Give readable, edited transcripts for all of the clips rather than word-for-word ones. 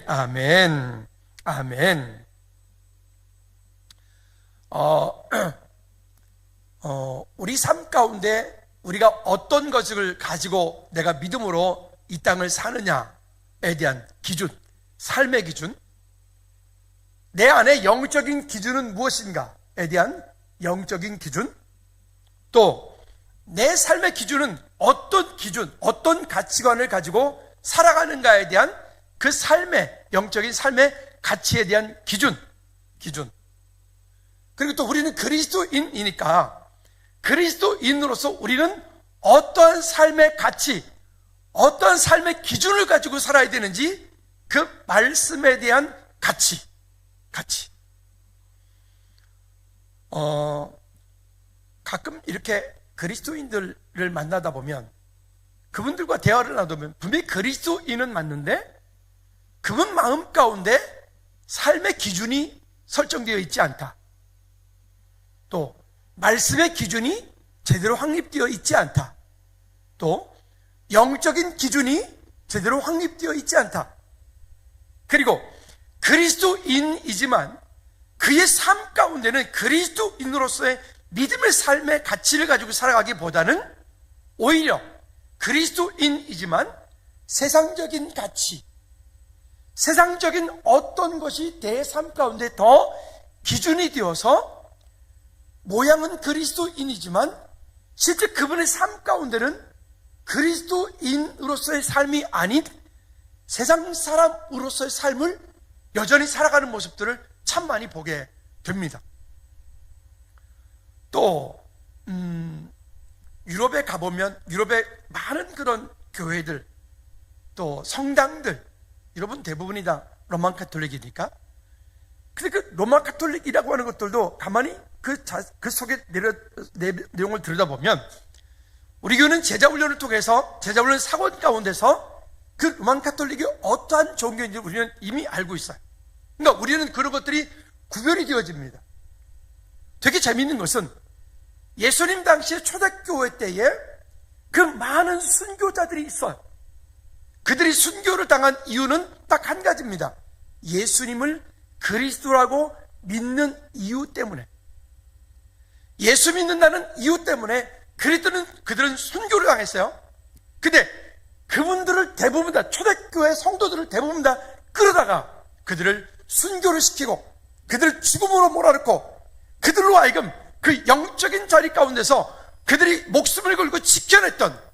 아멘. 아멘. 우리 삶 가운데 우리가 어떤 것을 가지고 내가 믿음으로 이 땅을 사느냐에 대한 기준, 삶의 기준, 내 안에 영적인 기준은 무엇인가에 대한 영적인 기준, 또 내 삶의 기준은 어떤 기준, 어떤 가치관을 가지고 살아가는가에 대한 그 삶의, 영적인 삶의 가치에 대한 기준. 그리고 또 우리는 그리스도인이니까 그리스도인으로서 우리는 어떠한 삶의 가치, 어떠한 삶의 기준을 가지고 살아야 되는지 그 말씀에 대한 가치. 가끔 이렇게 그리스도인들을 만나다 보면 그분들과 대화를 나누면 분명히 그리스도인은 맞는데 그분 마음 가운데 삶의 기준이 설정되어 있지 않다. 또 말씀의 기준이 제대로 확립되어 있지 않다. 또 영적인 기준이 제대로 확립되어 있지 않다. 그리고 그리스도인이지만 그의 삶 가운데는 그리스도인으로서의 믿음의 삶의 가치를 가지고 살아가기보다는 오히려 그리스도인이지만 세상적인 가치, 세상적인 어떤 것이 내 삶 가운데 더 기준이 되어서 모양은 그리스도인이지만 실제 그분의 삶 가운데는 그리스도인으로서의 삶이 아닌 세상 사람으로서의 삶을 여전히 살아가는 모습들을 참 많이 보게 됩니다. 또 유럽에 가보면 유럽의 많은 그런 교회들, 또 성당들, 여러분 대부분이 다 로만 카톨릭이니까. 근데 그 로만 카톨릭이라고 하는 것들도 가만히 그 속에 내용을 들여다보면 우리 교회는 제자훈련을 통해서 제자훈련 사건 가운데서 그 로만 카톨릭이 어떠한 종교인지 우리는 이미 알고 있어요. 그러니까 우리는 그런 것들이 구별이 되어집니다. 되게 재미있는 것은 예수님 당시의 초대교회 때에 그 많은 순교자들이 있어요. 그들이 순교를 당한 이유는 딱 한 가지입니다. 예수님을 그리스도라고 믿는 이유 때문에, 예수 믿는다는 이유 때문에 그들은 순교를 당했어요. 근데 그분들을 대부분 다, 초대교회 성도들을 대부분 다 끌어다가 그들을 순교를 시키고 그들을 죽음으로 몰아넣고 그들로 하여금 그 영적인 자리 가운데서 그들이 목숨을 걸고 지켜냈던,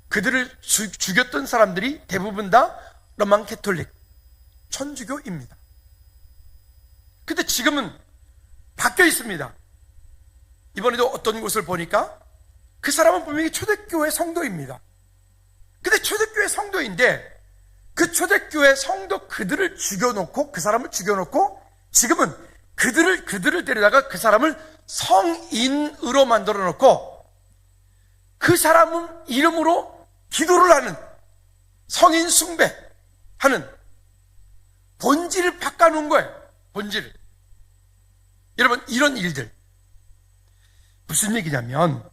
그들을 죽였던 사람들이 대부분 다 로만 캐톨릭, 천주교입니다. 근데 지금은 바뀌어 있습니다. 이번에도 어떤 곳을 보니까 그 사람은 분명히 초대교회 성도입니다. 근데 초대교회 성도인데 그 초대교회 성도 그들을 죽여놓고, 그 사람을 죽여놓고 지금은 그들을 데려다가 그 사람을 성인으로 만들어 놓고 그 사람은 이름으로 기도를 하는, 성인 숭배하는, 본질을 바꿔놓은 거예요. 본질을. 여러분, 이런 일들 무슨 얘기냐면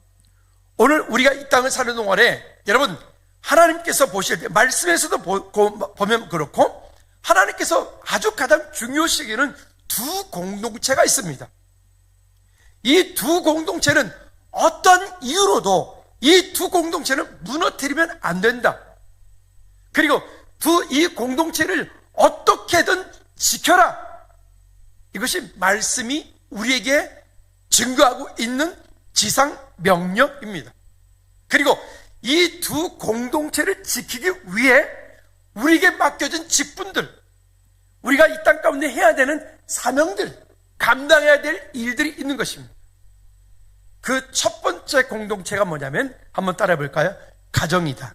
오늘 우리가 이 땅을 사는 동안에 여러분 하나님께서 보실 때 말씀에서도 보면 그렇고 하나님께서 아주 가장 중요시하기는 두 공동체가 있습니다. 이 두 공동체는 어떤 이유로도 이 두 공동체는 무너뜨리면 안 된다. 그리고 이 공동체를 어떻게든 지켜라. 이것이 말씀이 우리에게 증거하고 있는 지상 명령입니다. 그리고 이 두 공동체를 지키기 위해 우리에게 맡겨진 직분들, 우리가 이 땅 가운데 해야 되는 사명들, 감당해야 될 일들이 있는 것입니다. 그 첫 번째 공동체가 뭐냐면 한번 따라해 볼까요? 가정이다.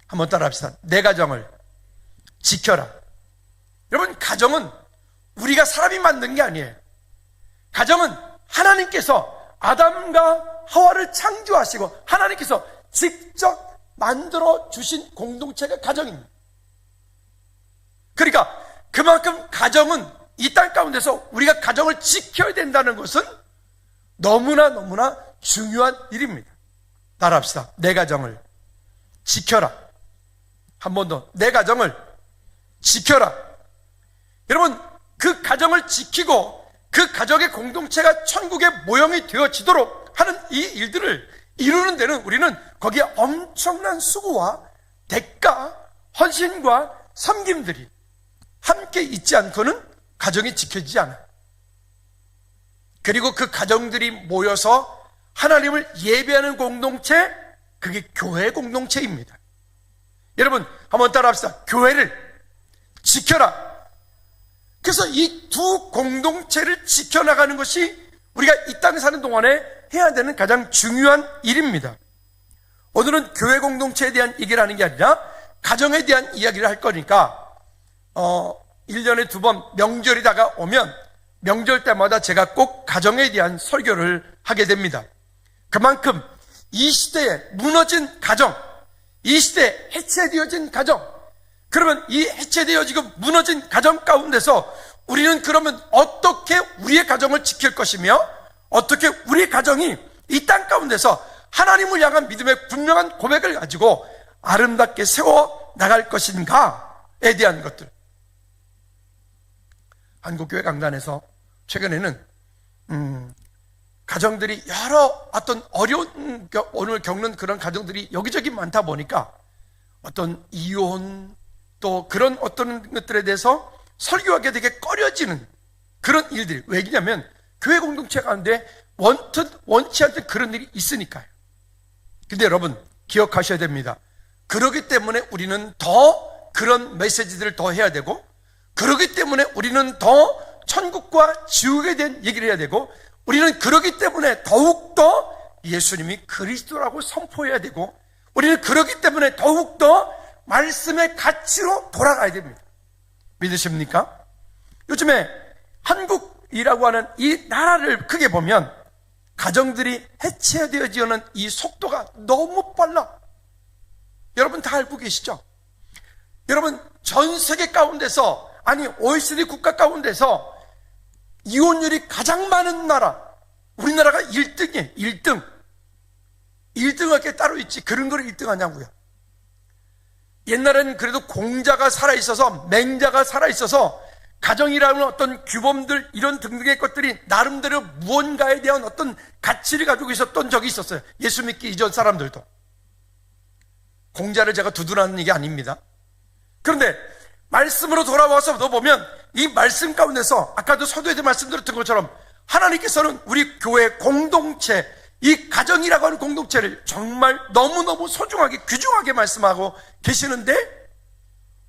한번 따라 합시다. 내 가정을 지켜라. 여러분, 가정은 우리가 사람이 만든 게 아니에요. 가정은 하나님께서 아담과 하와를 창조하시고 하나님께서 직접 만들어 주신 공동체가 가정입니다. 그러니까 그만큼 가정은 이 땅 가운데서 우리가 가정을 지켜야 된다는 것은 너무나 중요한 일입니다. 따라합시다. 내 가정을 지켜라. 한 번 더. 내 가정을 지켜라. 여러분, 그 가정을 지키고 그 가정의 공동체가 천국의 모형이 되어지도록 하는 이 일들을 이루는 데는 우리는 거기에 엄청난 수고와 대가, 헌신과 섬김들이 함께 있지 않고는 가정이 지켜지지 않아요. 그리고 그 가정들이 모여서 하나님을 예배하는 공동체, 그게 교회 공동체입니다. 여러분, 한번 따라합시다. 교회를 지켜라. 그래서 이 두 공동체를 지켜나가는 것이 우리가 이 땅에 사는 동안에 해야 되는 가장 중요한 일입니다. 오늘은 교회 공동체에 대한 얘기를 하는 게 아니라 가정에 대한 이야기를 할 거니까 1년에 2번 명절이 다가오면 명절 때마다 제가 꼭 가정에 대한 설교를 하게 됩니다. 그만큼 이 시대에 무너진 가정, 이 시대에 해체되어진 가정, 그러면 이 해체되어지고 무너진 가정 가운데서 우리는 그러면 어떻게 우리의 가정을 지킬 것이며 어떻게 우리 가정이 이 땅 가운데서 하나님을 향한 믿음의 분명한 고백을 가지고 아름답게 세워 나갈 것인가에 대한 것들. 한국교회 강단에서 최근에는 가정들이 여러 어떤 어려운 오늘 겪는 그런 가정들이 여기저기 많다 보니까 어떤 이혼 또 그런 어떤 것들에 대해서 설교하기 되게 꺼려지는 그런 일들이, 왜냐면 교회 공동체 가운데 원치 않던 그런 일이 있으니까요. 근데 여러분 기억하셔야 됩니다. 그러기 때문에 우리는 더 그런 메시지들을 더 해야 되고, 그러기 때문에 우리는 더 천국과 지옥에 대한 얘기를 해야 되고, 우리는 그러기 때문에 더욱더 예수님이 그리스도라고 선포해야 되고, 우리는 그러기 때문에 더욱더 말씀의 가치로 돌아가야 됩니다. 믿으십니까? 요즘에 한국이라고 하는 이 나라를 크게 보면 가정들이 해체되어지는 이 속도가 너무 빨라. 여러분 다 알고 계시죠? 여러분 전 세계 가운데서, 아니 OECD 국가 가운데서 이혼율이 가장 많은 나라, 우리나라가 1등이에요. 1등. 1등할 게 따로 있지 그런 걸 1등 하냐고요. 옛날에는 그래도 공자가 살아있어서, 맹자가 살아있어서 가정이라는 어떤 규범들 이런 등등의 것들이 나름대로 무언가에 대한 어떤 가치를 가지고 있었던 적이 있었어요. 예수 믿기 이전 사람들도. 공자를 제가 두둔하는 얘기 아닙니다. 그런데 말씀으로 돌아와서 너 보면 이 말씀 가운데서 아까도 서두에도 말씀드렸던 것처럼 하나님께서는 우리 교회 공동체, 이 가정이라고 하는 공동체를 정말 너무너무 소중하게 귀중하게 말씀하고 계시는데,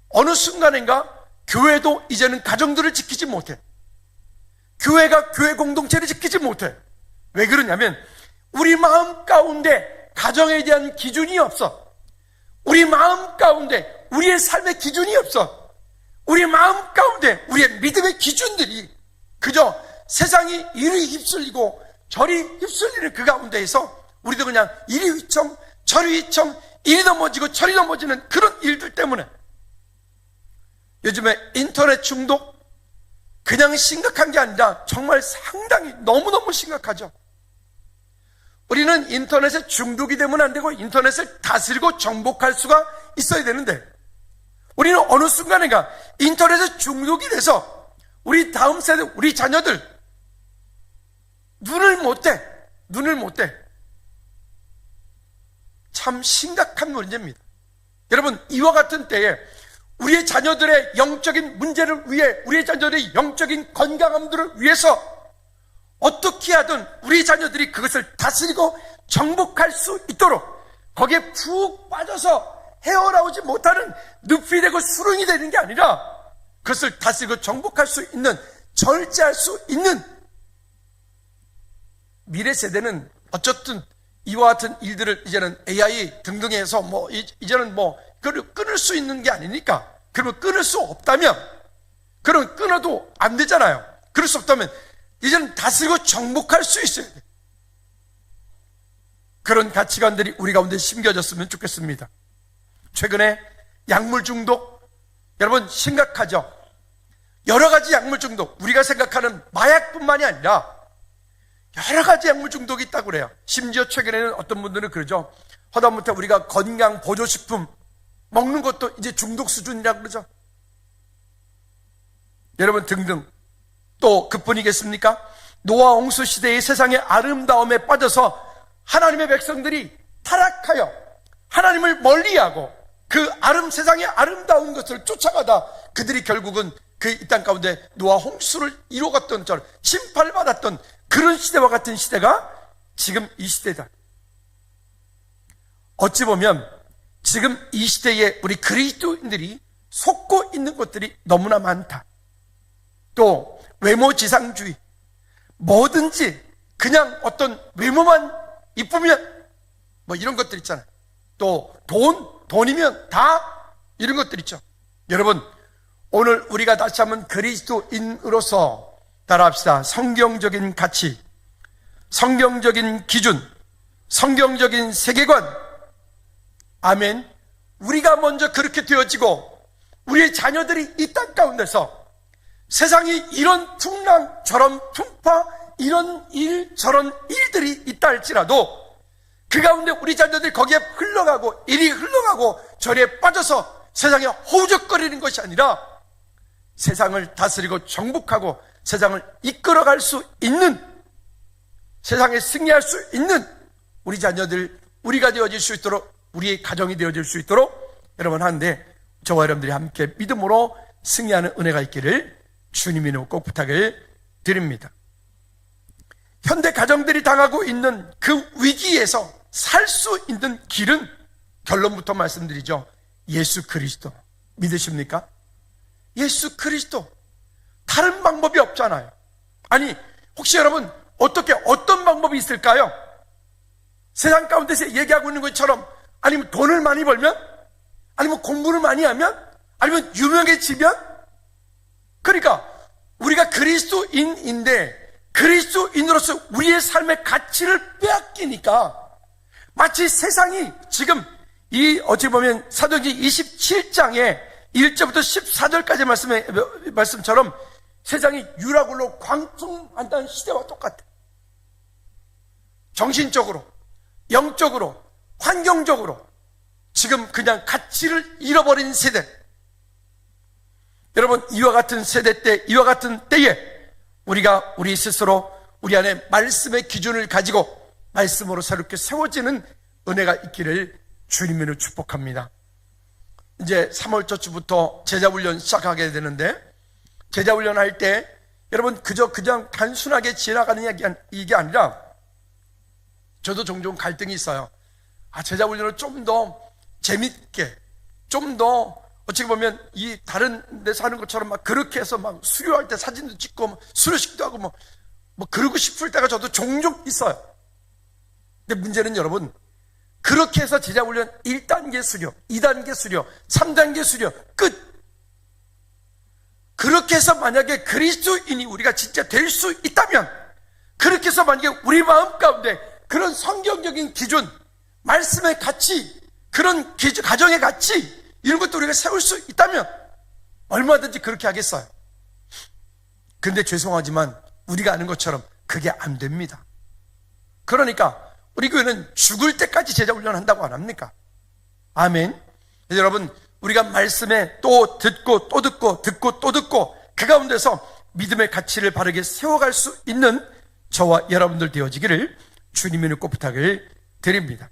어느 순간인가 교회도 이제는 가정들을 지키지 못해. 교회가 교회 공동체를 지키지 못해. 왜 그러냐면 우리 마음 가운데 가정에 대한 기준이 없어. 우리 마음 가운데 우리의 삶의 기준이 없어. 우리 마음 가운데 우리의 믿음의 기준들이 그저 세상이 이리 휩쓸리고 저리 휩쓸리는 그 가운데에서 우리도 그냥 이리 휘청 저리 휘청, 이리 넘어지고 저리 넘어지는 그런 일들 때문에 요즘에 인터넷 중독 그냥 심각한 게 아니라 정말 상당히 너무너무 심각하죠. 우리는 인터넷에 중독이 되면 안 되고 인터넷을 다스리고 정복할 수가 있어야 되는데, 우리는 어느 순간인가 인터넷에 중독이 돼서 우리 다음 세대, 우리 자녀들 눈을 못 떼. 참 심각한 문제입니다. 여러분, 이와 같은 때에 우리의 자녀들의 영적인 문제를 위해, 우리의 자녀들의 영적인 건강함들을 위해서 어떻게 하든 우리 자녀들이 그것을 다스리고 정복할 수 있도록 거기에 푹 빠져서 헤어나오지 못하는 늪이 되고 수렁이 되는 게 아니라 그것을 다스리고 정복할 수 있는, 절제할 수 있는 미래 세대는 어쨌든 이와 같은 일들을 이제는 AI 등등해서 이제는 그걸 끊을 수 있는 게 아니니까, 그러면 끊을 수 없다면, 그럼 끊어도 안 되잖아요. 그럴 수 없다면 이제는 다스리고 정복할 수 있어야 돼. 그런 가치관들이 우리 가운데 심겨졌으면 좋겠습니다. 최근에 약물 중독, 여러분 심각하죠? 여러 가지 약물 중독, 우리가 생각하는 마약뿐만이 아니라 여러 가지 약물 중독이 있다고 그래요. 심지어 최근에는 어떤 분들은 그러죠. 하다못해 우리가 건강 보조식품 먹는 것도 이제 중독 수준이라고 그러죠. 여러분 등등. 또 그뿐이겠습니까? 노아 홍수 시대의 세상의 아름다움에 빠져서 하나님의 백성들이 타락하여 하나님을 멀리하고 그 세상의 아름다운 것을 쫓아가다 그들이 결국은 그 이 땅 가운데 노아 홍수를 이루었던 심판을 받았던 그런 시대와 같은 시대가 지금 이 시대다. 어찌 보면 지금 이 시대에 우리 그리스도인들이 속고 있는 것들이 너무나 많다. 또 외모지상주의, 뭐든지 그냥 어떤 외모만 이쁘면 뭐 이런 것들 있잖아요. 또 돈이면 다 이런 것들 있죠. 여러분, 오늘 우리가 다시 한번 그리스도인으로서 따라합시다. 성경적인 가치, 성경적인 기준, 성경적인 세계관. 아멘. 우리가 먼저 그렇게 되어지고 우리의 자녀들이 이 땅 가운데서 세상이 이런 풍랑 저런 풍파, 이런 일 저런 일들이 있다 할지라도 그 가운데 우리 자녀들이 거기에 흘러가고 이리 흘러가고 저리에 빠져서 세상에 허우적거리는 것이 아니라 세상을 다스리고 정복하고 세상을 이끌어갈 수 있는, 세상에 승리할 수 있는 우리 자녀들, 우리가 되어질 수 있도록, 우리의 가정이 되어질 수 있도록 여러분 하는데, 저와 여러분들이 함께 믿음으로 승리하는 은혜가 있기를 주님 이름으로 꼭 부탁을 드립니다. 현대 가정들이 당하고 있는 그 위기에서 살 수 있는 길은 결론부터 말씀드리죠. 예수 그리스도. 믿으십니까? 예수 그리스도. 다른 방법이 없잖아요. 아니, 혹시 여러분 어떤 방법이 있을까요? 세상 가운데서 얘기하고 있는 것처럼, 아니면 돈을 많이 벌면, 아니면 공부를 많이 하면, 아니면 유명해지면. 그러니까 우리가 그리스도인인데 그리스도인으로서 우리의 삶의 가치를 빼앗기니까 마치 세상이 지금 어찌 보면 사도행전 27장에 1절부터 14절까지 말씀처럼 세상이 유라굴로 광풍한다는 시대와 똑같아. 정신적으로, 영적으로, 환경적으로 지금 그냥 가치를 잃어버린 세대. 여러분, 이와 같은 세대 때, 이와 같은 때에 우리가 우리 스스로 우리 안에 말씀의 기준을 가지고 말씀으로 새롭게 세워지는 은혜가 있기를 주님으로 축복합니다. 이제 3월 초부터 제자훈련 시작하게 되는데, 제자훈련 할 때 여러분 그냥 단순하게 지나가는 이게 아니라 저도 종종 갈등이 있어요. 제자훈련을 좀 더 재밌게, 좀 더 어떻게 보면 이 다른 데서 하는 것처럼 막 그렇게 해서 막 수료할 때 사진도 찍고 수료식도 하고 뭐 그러고 싶을 때가 저도 종종 있어요. 근데 문제는 여러분, 그렇게 해서 제자훈련 1단계 수료, 2단계 수료, 3단계 수료 끝. 그렇게 해서 만약에 그리스도인이 우리가 진짜 될 수 있다면, 그렇게 해서 만약에 우리 마음 가운데 그런 성경적인 기준, 말씀의 가치, 그런 가정의 가치, 이런 것도 우리가 세울 수 있다면 얼마든지 그렇게 하겠어요. 근데 죄송하지만 우리가 아는 것처럼 그게 안 됩니다. 그러니까 우리 교회는 죽을 때까지 제자훈련 한다고 안 합니까? 아멘. 여러분, 우리가 말씀에 또 듣고 또 듣고 듣고 또 듣고 그 가운데서 믿음의 가치를 바르게 세워갈 수 있는 저와 여러분들 되어지기를 주님의 꼭 부탁을 드립니다.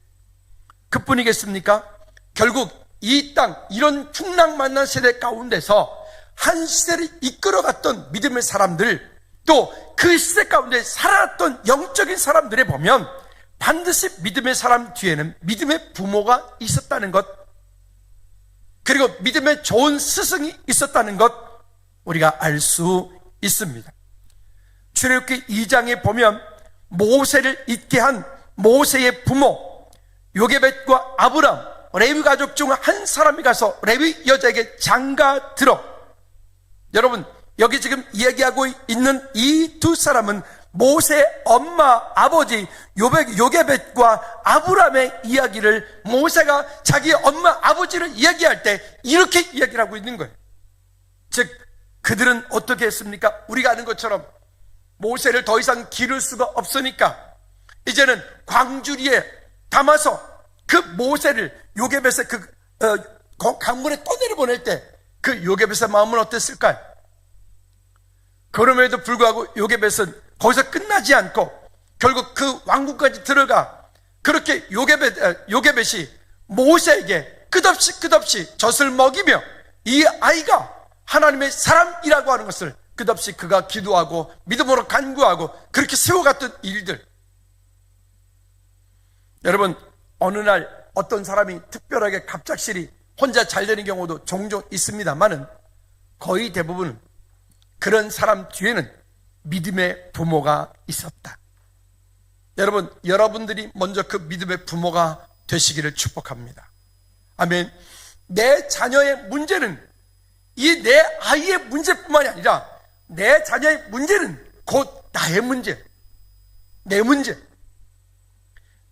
그뿐이겠습니까? 결국 이 땅, 이런 풍랑만난 세대 가운데서 한 시대를 이끌어갔던 믿음의 사람들, 또 그 시대 가운데 살아왔던 영적인 사람들에 보면 반드시 믿음의 사람 뒤에는 믿음의 부모가 있었다는 것, 그리고 믿음의 좋은 스승이 있었다는 것 우리가 알 수 있습니다. 출애굽기 2장에 보면 모세를 잊게 한 모세의 부모 요게벳과 아브람, 레위 가족 중 한 사람이 가서 레위 여자에게 장가 들어. 여러분, 여기 지금 이야기하고 있는 이 두 사람은 모세의 엄마, 아버지 요게벳과 아브람의 이야기를, 모세가 자기 엄마, 아버지를 이야기할 때 이렇게 이야기를 하고 있는 거예요. 즉 그들은 어떻게 했습니까? 우리가 아는 것처럼 모세를 더 이상 기를 수가 없으니까 이제는 광주리에 담아서 그 모세를 요게벳의 강물에 떠내려 보낼 때 그 요게벳의 마음은 어땠을까요? 그럼에도 불구하고 요게벳은 거기서 끝나지 않고 결국 그 왕궁까지 들어가 그렇게 요게벳이 모세에게 끝없이 젖을 먹이며 이 아이가 하나님의 사람이라고 하는 것을 끝없이 그가 기도하고 믿음으로 간구하고 그렇게 세워갔던 일들. 여러분, 어느 날 어떤 사람이 특별하게 갑작스레 혼자 잘 되는 경우도 종종 있습니다만은 거의 대부분 그런 사람 뒤에는 믿음의 부모가 있었다. 여러분, 여러분들이 먼저 그 믿음의 부모가 되시기를 축복합니다. 아멘. 내 자녀의 문제는 이 내 아이의 문제뿐만이 아니라 내 자녀의 문제는 곧 나의 문제, 내 문제.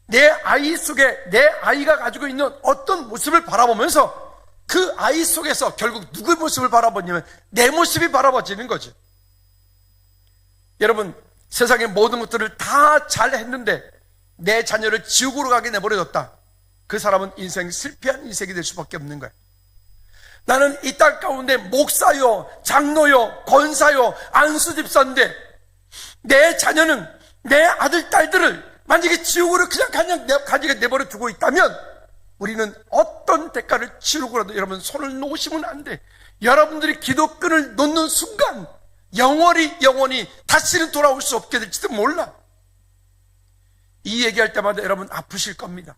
내 아이 속에 내 아이가 가지고 있는 어떤 모습을 바라보면서 그 아이 속에서 결국 누구의 모습을 바라보냐면 내 모습이 바라봐지는 거죠. 여러분, 세상의 모든 것들을 다 잘했는데 내 자녀를 지옥으로 가게 내버려뒀다. 그 사람은 인생 실패한 인생이 될 수밖에 없는 거예요. 나는 이 땅 가운데 목사요, 장로요, 권사요, 안수집사인데 내 자녀는 내 아들, 딸들을 만약에 지옥으로 그냥 가지게 내버려 두고 있다면 우리는 어떤 대가를 치르고라도 여러분 손을 놓으시면 안 돼. 여러분들이 기도끈을 놓는 순간 영원히 다시는 돌아올 수 없게 될지도 몰라. 이 얘기할 때마다 여러분 아프실 겁니다.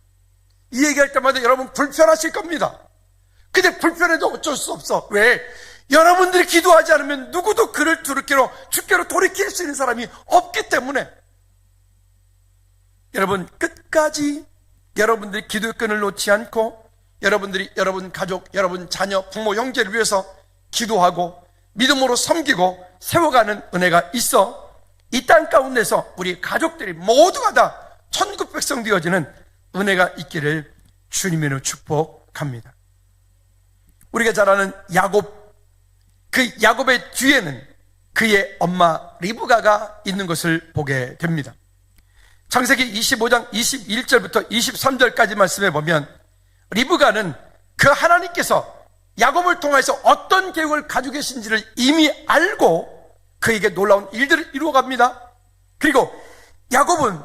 이 얘기할 때마다 여러분 불편하실 겁니다. 근데 불편해도 어쩔 수 없어. 왜? 여러분들이 기도하지 않으면 누구도 그를 주께로 돌이킬 수 있는 사람이 없기 때문에. 여러분, 끝까지 여러분들이 기도의 끈을 놓지 않고 여러분들이 여러분 가족, 여러분 자녀, 부모, 형제를 위해서 기도하고 믿음으로 섬기고 세워가는 은혜가 있어 이 땅 가운데서 우리 가족들이 모두가 다 천국 백성 되어지는 은혜가 있기를 주님으로 축복합니다. 우리가 잘 아는 야곱, 그 야곱의 뒤에는 그의 엄마 리브가가 있는 것을 보게 됩니다. 창세기 25장 21절부터 23절까지 말씀해 보면 리브가는 그 하나님께서 야곱을 통해서 어떤 계획을 가지고 계신지를 이미 알고 그에게 놀라운 일들을 이루어갑니다. 그리고 야곱은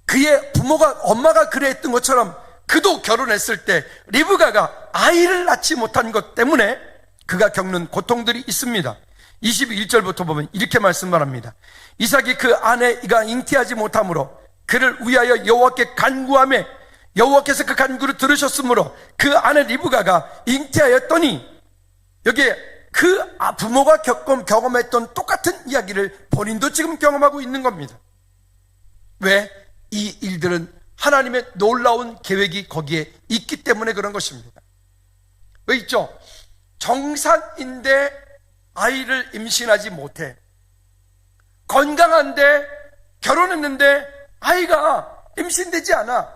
그의 부모가 엄마가 그랬던 것처럼 그도 결혼했을 때 리브가가 아이를 낳지 못한 것 때문에 그가 겪는 고통들이 있습니다. 21절부터 보면 이렇게 말씀합니다. 이삭이 그 아내가 잉태하지 못하므로 그를 위하여 여호와께 간구하며 여호와께서 그 간구를 들으셨으므로 그 아내 리브가가 잉태하였더니 여기에 그 부모가 경험했던 똑같은 이야기를 본인도 지금 경험하고 있는 겁니다. 왜? 이 일들은 하나님의 놀라운 계획이 거기에 있기 때문에 그런 것입니다. 왜 있죠? 정상인데 아이를 임신하지 못해. 건강한데 결혼했는데 아이가 임신되지 않아.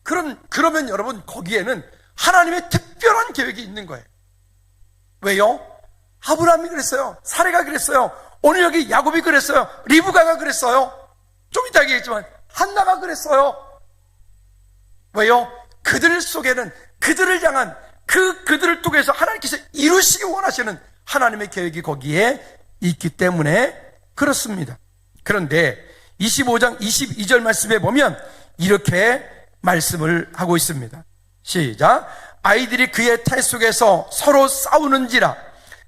그러면 여러분 거기에는 하나님의 특별한 계획이 있는 거예요. 왜요? 아브라함이 그랬어요. 사레가 그랬어요. 오늘 여기 야곱이 그랬어요. 리브가가 그랬어요. 좀 이따 얘기했지만 한나가 그랬어요. 왜요? 그들 속에는 그들을 향한 그들을 통해서 하나님께서 이루시기 원하시는 하나님의 계획이 거기에 있기 때문에 그렇습니다. 그런데 25장 22절 말씀에 보면 이렇게 말씀을 하고 있습니다. 시작. 아이들이 그의 태 속에서 서로 싸우는지라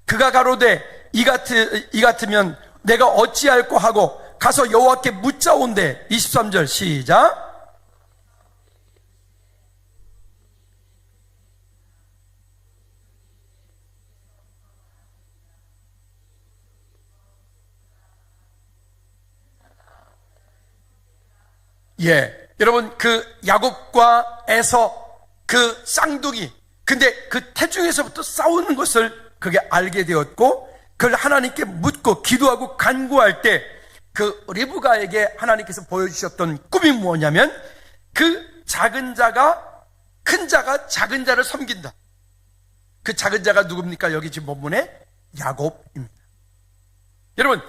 그가 가로되 이 같으면 내가 어찌할꼬 하고 가서 여호와께 묻자온대. 23절 시작. 여러분 그 야곱과 에서 그 쌍둥이, 근데 그 태중에서부터 싸우는 것을 그게 알게 되었고 그걸 하나님께 묻고 기도하고 간구할 때 그 리브가에게 하나님께서 보여주셨던 꿈이 뭐냐면 그 작은 자가 큰 자가 작은 자를 섬긴다. 그 작은 자가 누굽니까? 여기 지금 본문에 야곱입니다. 여러분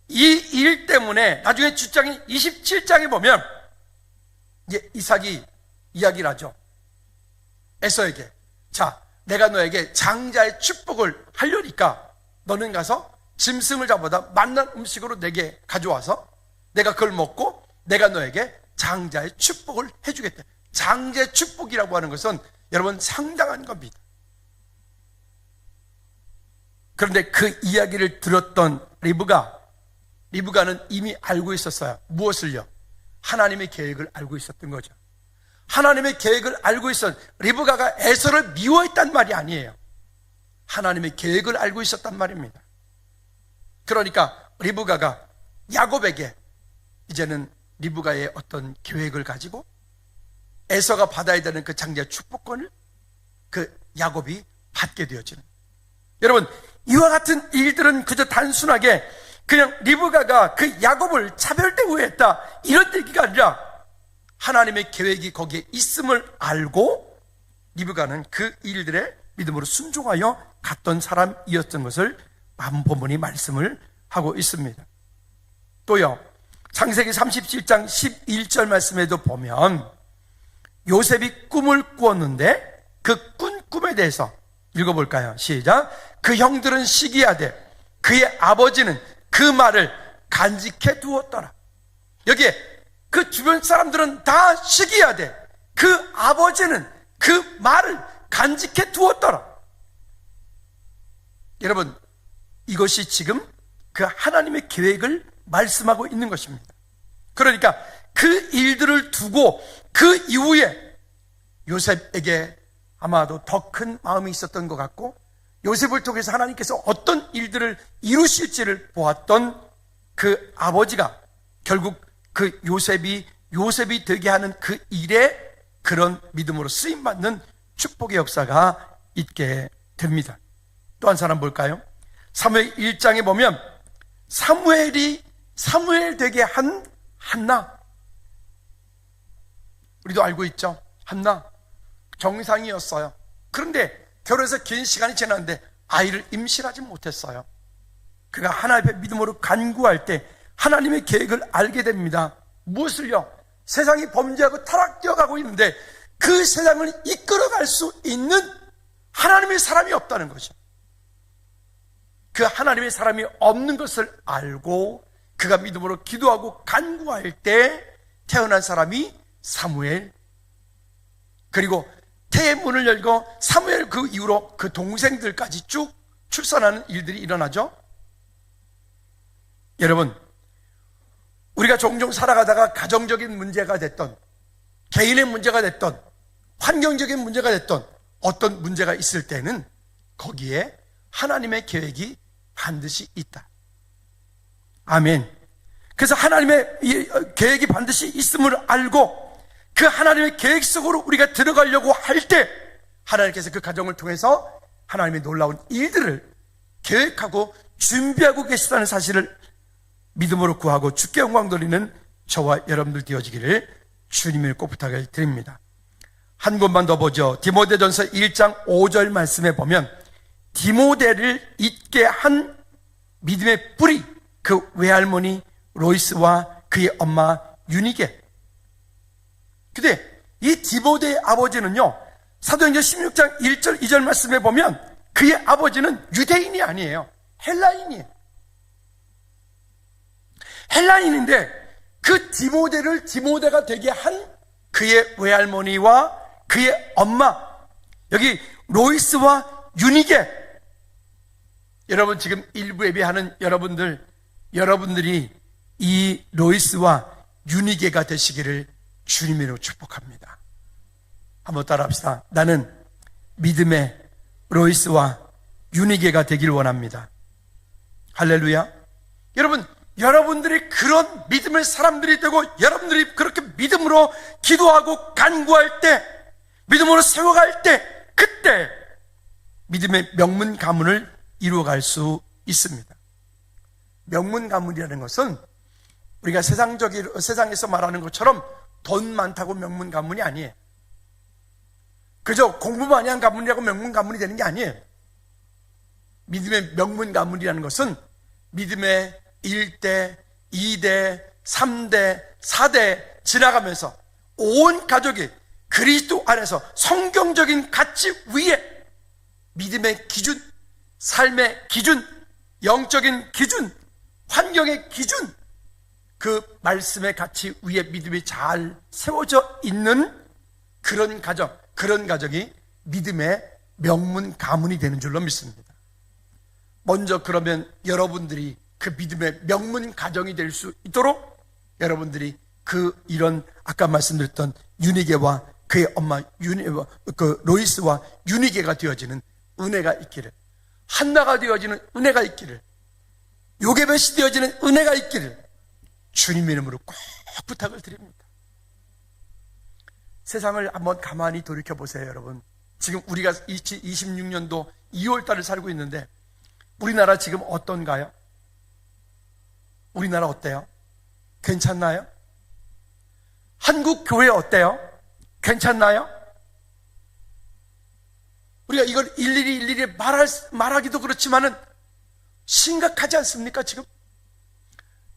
이 일 때문에 나중에 주장인 27장에 보면 이제 이삭이 이야기를 하죠. 에서에게 자 내가 너에게 장자의 축복을 하려니까 너는 가서 짐승을 잡아다 맛난 음식으로 내게 가져와서 내가 그걸 먹고 내가 너에게 장자의 축복을 해주겠다. 장자의 축복이라고 하는 것은 여러분 상당한 겁니다. 그런데 그 이야기를 들었던 리브가는 이미 알고 있었어요. 무엇을요? 하나님의 계획을 알고 있었던 거죠. 하나님의 계획을 알고 리브가가 에서를 미워했단 말이 아니에요. 하나님의 계획을 알고 있었단 말입니다. 그러니까 리브가가 야곱에게 이제는 리브가의 어떤 계획을 가지고 에서가 받아야 되는 그 장자의 축복권을 그 야곱이 받게 되어지는. 여러분, 이와 같은 일들은 그저 단순하게 그냥 리브가가 그 야곱을 차별 대우했다 이런 얘기가 아니라 하나님의 계획이 거기에 있음을 알고 리브가는 그 일들에 믿음으로 순종하여 갔던 사람이었던 것을 본문이 말씀을 하고 있습니다. 또요, 창세기 37장 11절 말씀에도 보면 요셉이 꿈을 꾸었는데 그 꾼 꿈에 대해서 읽어볼까요? 시작. 그 형들은 시기하되 그의 아버지는 그 말을 간직해 두었더라. 여기에 그 주변 사람들은 다 시기하되 그 아버지는 그 말을 간직해 두었더라. 여러분, 이것이 지금 그 하나님의 계획을 말씀하고 있는 것입니다. 그러니까 그 일들을 두고 그 이후에 요셉에게 아마도 더 큰 마음이 있었던 것 같고 요셉을 통해서 하나님께서 어떤 일들을 이루실지를 보았던 그 아버지가 결국 그 요셉이 되게 하는 그 일에 그런 믿음으로 쓰임받는 축복의 역사가 있게 됩니다. 또 한 사람 볼까요? 사무엘 1장에 보면 사무엘이 사무엘 되게 한 한나, 우리도 알고 있죠. 한나 정상이었어요. 그런데 결혼해서 긴 시간이 지났는데 아이를 임신하지 못했어요. 그가 하나님의 믿음으로 간구할 때 하나님의 계획을 알게 됩니다. 무엇을요? 세상이 범죄하고 타락되어 가고 있는데 그 세상을 이끌어갈 수 있는 하나님의 사람이 없다는 거죠. 그 하나님의 사람이 없는 것을 알고 그가 믿음으로 기도하고 간구할 때 태어난 사람이 사무엘, 그리고 태의 문을 열고 사무엘 그 이후로 그 동생들까지 쭉 출산하는 일들이 일어나죠. 여러분, 우리가 종종 살아가다가 가정적인 문제가 됐던, 개인의 문제가 됐던, 환경적인 문제가 됐던 어떤 문제가 있을 때는 거기에 하나님의 계획이 반드시 있다. 아멘. 그래서 하나님의 계획이 반드시 있음을 알고 그 하나님의 계획 속으로 우리가 들어가려고 할 때 하나님께서 그 가정을 통해서 하나님의 놀라운 일들을 계획하고 준비하고 계시다는 사실을 믿음으로 구하고 주께 영광 돌리는 저와 여러분들 되어지기를 주님을 꼭 부탁을 드립니다. 한 곳만 더 보죠. 디모데전서 1장 5절 말씀에 보면 디모데를 잊게 한 믿음의 뿌리, 그 외할머니 로이스와 그의 엄마 유니게. 근데 이 디모데의 아버지는요, 사도행전 16장 1절 2절 말씀에 보면 그의 아버지는 유대인이 아니에요. 헬라인이에요. 헬라인인데 그 디모데가 되게 한 그의 외할머니와 그의 엄마, 여기 로이스와 유니게. 여러분, 지금 일부 예배하는 여러분들이 이 로이스와 유니게가 되시기를 주님으로 축복합니다. 한번 따라합시다. 나는 믿음의 로이스와 유니게가 되길 원합니다. 할렐루야. 여러분들이 그런 믿음의 사람들이 되고 여러분들이 그렇게 믿음으로 기도하고 간구할 때, 믿음으로 세워갈 때, 그때 믿음의 명문 가문을 이루어갈 수 있습니다. 명문 가문이라는 것은 우리가 세상에서 말하는 것처럼 돈 많다고 명문 가문이 아니에요. 그저 공부 많이 한 가문이라고 명문 가문이 되는 게 아니에요. 믿음의 명문 가문이라는 것은 믿음의 1대, 2대, 3대, 4대 지나가면서 온 가족이 그리스도 안에서 성경적인 가치 위에 믿음의 기준, 삶의 기준, 영적인 기준, 환경의 기준, 그 말씀의 가치 위에 믿음이 잘 세워져 있는 그런 가정이 믿음의 명문 가문이 되는 줄로 믿습니다. 먼저 그러면 여러분들이 그 믿음의 명문 가정이 될 수 있도록 여러분들이 이런 아까 말씀드렸던 유니게와 그의 엄마 로이스와 유니게가 되어지는 은혜가 있기를, 한나가 되어지는 은혜가 있기를, 요게벳이 되어지는 은혜가 있기를 주님 이름으로 꼭 부탁을 드립니다. 세상을 한번 가만히 돌이켜 보세요, 여러분. 지금 우리가 26년도 2월 달을 살고 있는데 우리나라 지금 어떤가요? 우리나라 어때요? 괜찮나요? 한국 교회 어때요? 괜찮나요? 우리가 이걸 일일이 말하기도 그렇지만은 심각하지 않습니까, 지금?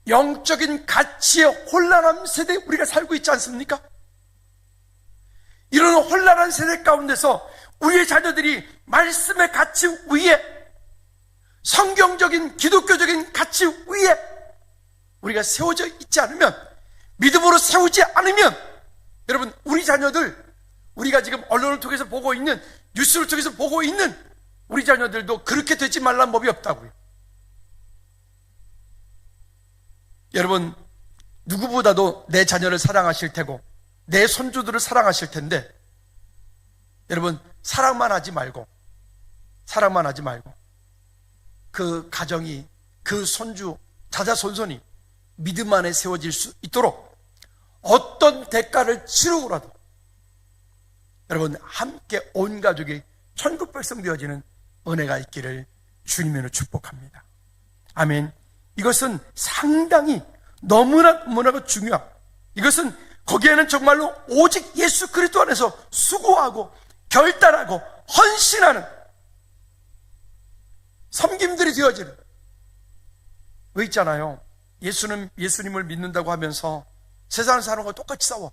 영적인 가치의 혼란한 세대에 우리가 살고 있지 않습니까? 이런 혼란한 세대 가운데서 우리의 자녀들이 말씀의 가치 위에, 성경적인 기독교적인 가치 위에 우리가 세워져 있지 않으면, 믿음으로 세우지 않으면, 여러분, 우리 자녀들, 우리가 지금 언론을 통해서 보고 있는, 뉴스를 통해서 보고 있는 우리 자녀들도 그렇게 되지 말라는 법이 없다고요. 여러분, 누구보다도 내 자녀를 사랑하실 테고 내 손주들을 사랑하실 텐데, 여러분, 사랑만 하지 말고 그 가정이, 그 손주, 자자손손이 믿음 안에 세워질 수 있도록 어떤 대가를 치르고라도 여러분 함께 온 가족이 천국 백성 되어지는 은혜가 있기를 주님으로 축복합니다. 아멘. 이것은 상당히 너무나 중요한, 이것은 거기에는 정말로 오직 예수 그리스도 안에서 수고하고 결단하고 헌신하는 섬김들이 되어지는, 왜 있잖아요, 예수님을 믿는다고 하면서 세상 사람과 똑같이 싸워.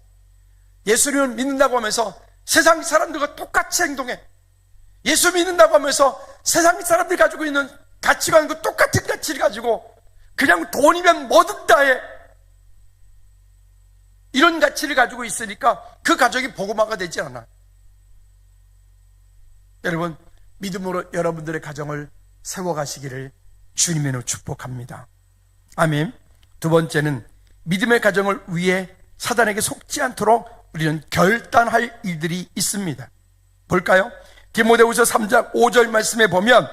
예수님을 믿는다고 하면서 세상 사람들과 똑같이 행동해. 예수 믿는다고 하면서 세상 사람들이 가지고 있는 가치관과 똑같은 가치를 가지고 그냥 돈이면 뭐든 다 해. 이런 가치를 가지고 있으니까 그 가족이 복음화가 되지 않아. 여러분, 믿음으로 여러분들의 가정을 세워가시기를 주님의 이름으로 축복합니다. 아멘. 두 번째는 믿음의 가정을 위해 사단에게 속지 않도록 우리는 결단할 일들이 있습니다. 볼까요? 디모데후서 3장 5절 말씀에 보면,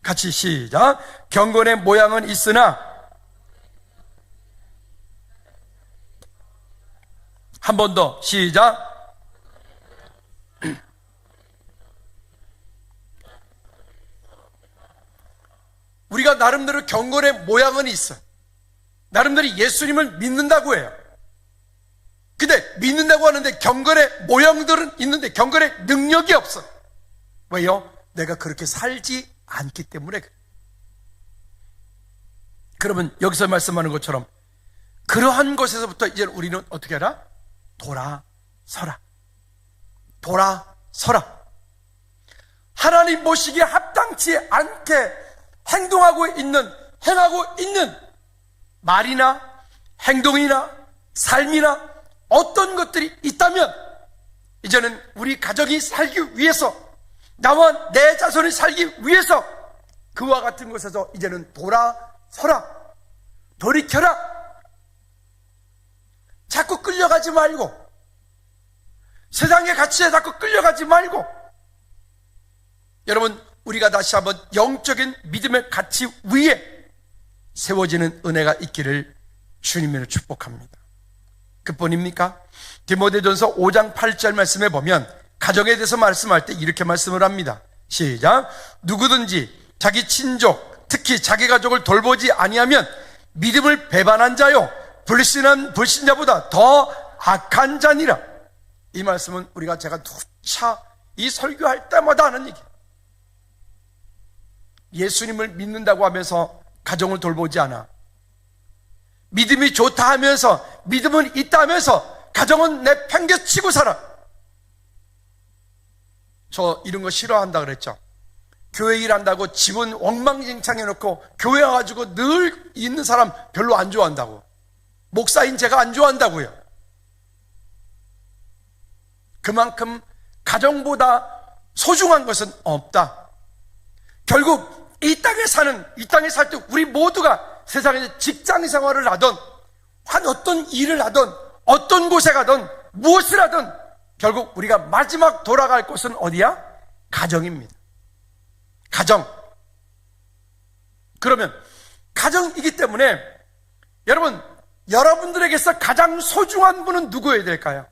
같이 시작. 경건의 모양은 있으나, 한 번 더 시작. 우리가 나름대로 경건의 모양은 있어. 나름대로 예수님을 믿는다고 해요. 근데 믿는다고 하는데 경건의 모양들은 있는데 경건의 능력이 없어. 왜요? 내가 그렇게 살지 않기 때문에 그래. 그러면 여기서 말씀하는 것처럼 그러한 것에서부터 이제 우리는 어떻게 하라? 돌아서라. 하나님 보시기에 합당치 않게 행하고 있는 말이나 행동이나 삶이나 어떤 것들이 있다면 이제는 우리 가족이 살기 위해서, 나와 내 자손이 살기 위해서 그와 같은 것에서 이제는 돌아서라, 돌이켜라. 자꾸 끌려가지 말고, 세상의 가치에 자꾸 끌려가지 말고, 여러분, 우리가 다시 한번 영적인 믿음의 가치 위에 세워지는 은혜가 있기를 주님으로 축복합니다. 그뿐입니까? 디모데전서 5장 8절 말씀에 보면 가정에 대해서 말씀할 때 이렇게 말씀을 합니다. 시작. 누구든지 자기 친족, 특히 자기 가족을 돌보지 아니하면 믿음을 배반한 자요, 불신한 불신자보다 더 악한 자니라. 이 말씀은 제가 누차 이 설교할 때마다 하는 얘기. 예수님을 믿는다고 하면서 가정을 돌보지 않아. 믿음이 좋다 하면서, 믿음은 있다 하면서 가정은 내팽개치고 살아. 저 이런 거 싫어한다 그랬죠. 교회 일한다고 집은 엉망진창해놓고 교회 와가지고 늘 있는 사람 별로 안 좋아한다고. 목사인 제가 안 좋아한다고요. 그만큼 가정보다 소중한 것은 없다. 결국 이 땅에 살 때 우리 모두가 세상에서 직장 생활을 하던 한 어떤 일을 하던 어떤 곳에 가든 무엇을 하든 결국 우리가 마지막 돌아갈 곳은 어디야? 가정입니다. 가정. 그러면 가정이기 때문에 여러분들에게서 가장 소중한 분은 누구여야 될까요?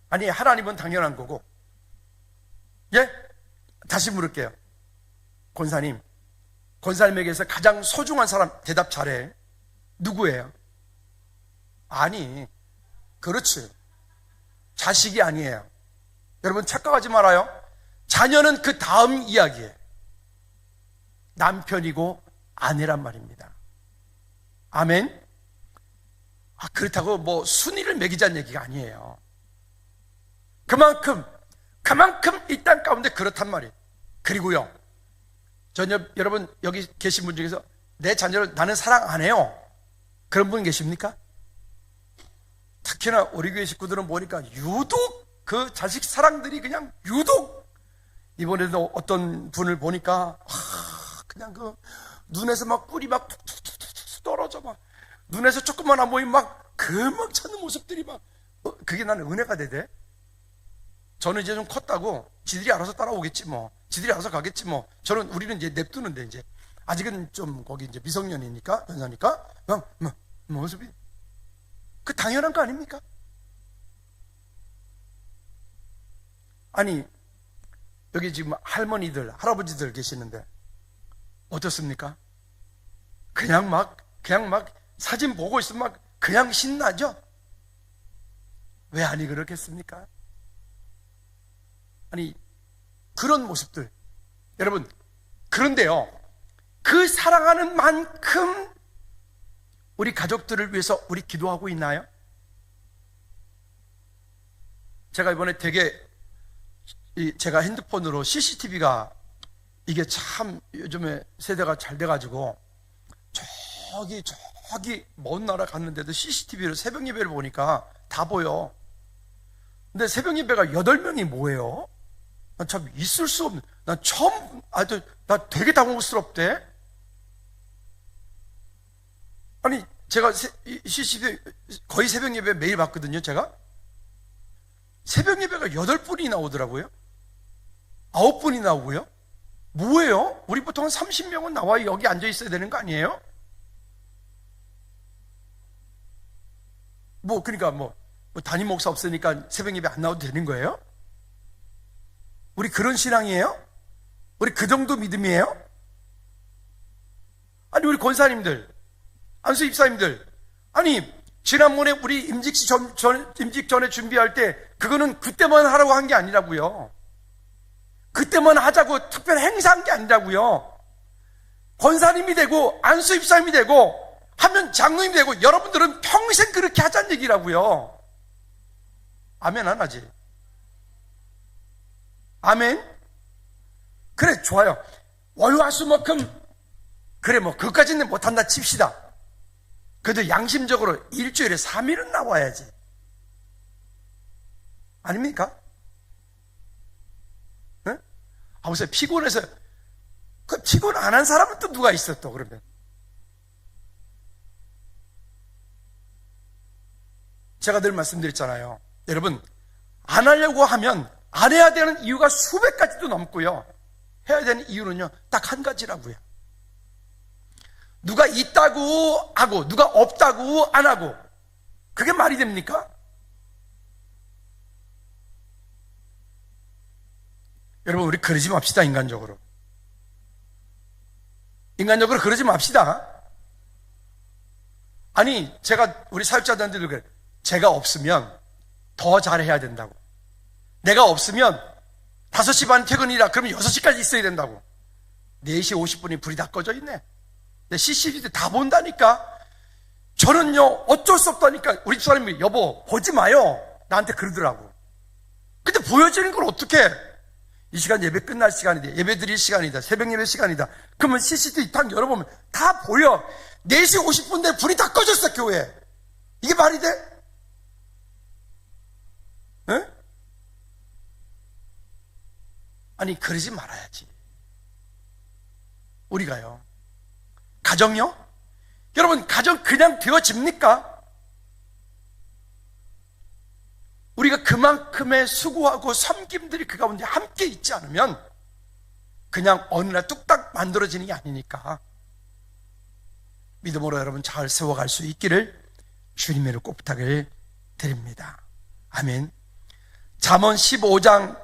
아니, 하나님은 당연한 거고. 예? 다시 물을게요. 권사님에게서 가장 소중한 사람 대답 잘해. 누구예요? 아니, 그렇지. 자식이 아니에요. 여러분 착각하지 말아요. 자녀는 그 다음 이야기예요. 남편이고 아내란 말입니다. 아멘? 그렇다고 뭐 순위를 매기자는 얘기가 아니에요. 그만큼 이 땅 가운데 그렇단 말이에요. 그리고요, 여러분 여기 계신 분 중에서 내 자녀를 나는 사랑 안 해요, 그런 분 계십니까? 특히나 우리 교회 식구들은 보니까 유독 그 자식 사랑들이 그냥 유독, 이번에도 어떤 분을 보니까 그냥 그 눈에서 막 꿀이 막 툭툭툭툭 떨어져, 막 눈에서 조금만 안 보이면 막 금방 찾는 모습들이 막 그게 나는 은혜가 되대. 저는 이제 좀 컸다고 지들이 알아서 따라오겠지 뭐, 지들이 알아서 가겠지 뭐. 우리는 이제 냅두는데, 이제 아직은 좀 거기 이제 미성년이니까, 연사니까 그냥 모습이 그 당연한 거 아닙니까? 아니, 여기 지금 할머니들, 할아버지들 계시는데 어떻습니까? 그냥 막 사진 보고 있으면 막 그냥 신나죠? 왜 아니 그렇겠습니까? 아니, 그런 모습들. 여러분, 그런데요, 그 사랑하는 만큼 우리 가족들을 위해서 우리 기도하고 있나요? 제가 이번에 제가 핸드폰으로 CCTV가 이게 참 요즘에 세대가 잘 돼가지고 저기 먼 나라 갔는데도 CCTV로 새벽 예배를 보니까 다 보여. 근데 새벽 예배가 8명이 뭐예요? 난 참 있을 수 없는, 난 처음, 나 되게 당혹스럽대. 아니, 제가 CCTV 거의 새벽 예배 매일 봤거든요, 제가. 새벽 예배가 8분이 나오더라고요. 9분이 나오고요. 뭐예요? 우리 보통 한 30명은 나와 여기 앉아 있어야 되는 거 아니에요? 그러니까 담임 목사 없으니까 새벽 예배 안 나와도 되는 거예요? 우리 그런 신앙이에요? 우리 그 정도 믿음이에요? 아니, 우리 권사님들, 안수 입사님들, 아니, 지난번에 우리 임직 전에 준비할 때 그거는 그때만 하라고 한 게 아니라고요. 그때만 하자고 특별 행사한 게 아니라고요. 권사님이 되고 안수 입사님이 되고 하면 장로님이 되고 여러분들은 평생 그렇게 하자는 얘기라고요. 아멘 안 하지? 아멘? 그래, 좋아요. 월화수목금, 그래, 그것까지는 못한다 칩시다. 그래도 양심적으로 일주일에 3일은 나와야지. 아닙니까? 응? 보세요. 피곤해서, 피곤 안 한 사람은 또 누가 있어, 또, 그러면. 제가 늘 말씀드렸잖아요. 여러분, 안 하려고 하면 안 해야 되는 이유가 수백 가지도 넘고요. 해야 되는 이유는요, 딱 한 가지라고요. 누가 있다고 하고 누가 없다고 안 하고, 그게 말이 됩니까? 여러분, 우리 그러지 맙시다. 인간적으로 그러지 맙시다. 아니, 제가 우리 사역자들한테도 그래. 제가 없으면 더 잘해야 된다고. 내가 없으면 5시 반 퇴근이라 그러면 6시까지 있어야 된다고. 4시 50분이 불이 다 꺼져 있네. 내 CCTV 다 본다니까. 저는요, 어쩔 수 없다니까. 우리 집사람이 여보 보지 마요, 나한테 그러더라고. 근데 보여지는 걸 어떻게 해? 이 시간 예배 끝날 시간이다. 예배 드릴 시간이다. 새벽 예배 시간이다. 그러면 CCTV 딱 열어보면 다 보여. 4시 50분인데 불이 다 꺼졌어, 교회에. 이게 말이 돼? 에? 아니, 그러지 말아야지. 우리가요. 가정요? 여러분, 가정 그냥 되어집니까? 우리가 그만큼의 수고하고 섬김들이 그 가운데 함께 있지 않으면 그냥 어느 날 뚝딱 만들어지는 게 아니니까 믿음으로 여러분 잘 세워갈 수 있기를 주님으로 꼭 부탁을 드립니다. 아멘. 잠언 15장